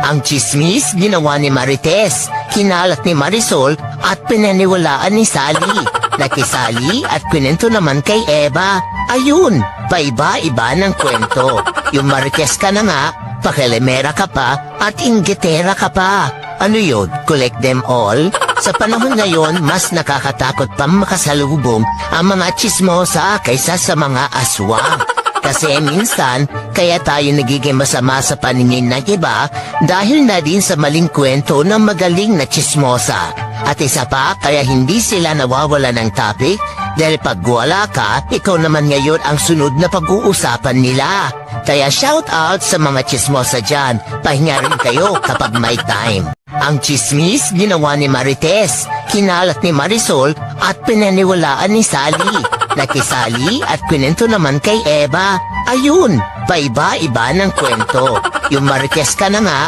Ang chismis ginawa ni Marites, kinalat ni Marisol at pinaniwalaan ni Sally. Nakisali at kwento naman kay Eva. Ayun, paiba-iba ng kwento. Yung Marites ka na nga, pakilimera ka pa at inggitera ka pa. Ano yun? Collect them all? Sa panahon ngayon, mas nakakatakot pang makasalubong ang mga chismosa kaysa sa mga aswang. Kasi minsan, kaya tayo nagiging masama sa paningin ng iba dahil na din sa maling kwento ng magaling na chismosa. At isa pa, kaya hindi sila nawawala ng topic dahil pag wala ka, ikaw naman ngayon ang sunod na pag-uusapan nila. Kaya shout out sa mga chismosa dyan, pahinga rin kayo kapag may time. Ang chismis ginawa ni Marites, kinalat ni Marisol at pinaniwalaan ni Sally. Nakisali at kwento naman kay Eva. Ayun, paiba-iba ng kwento. Yung Marites ka na nga,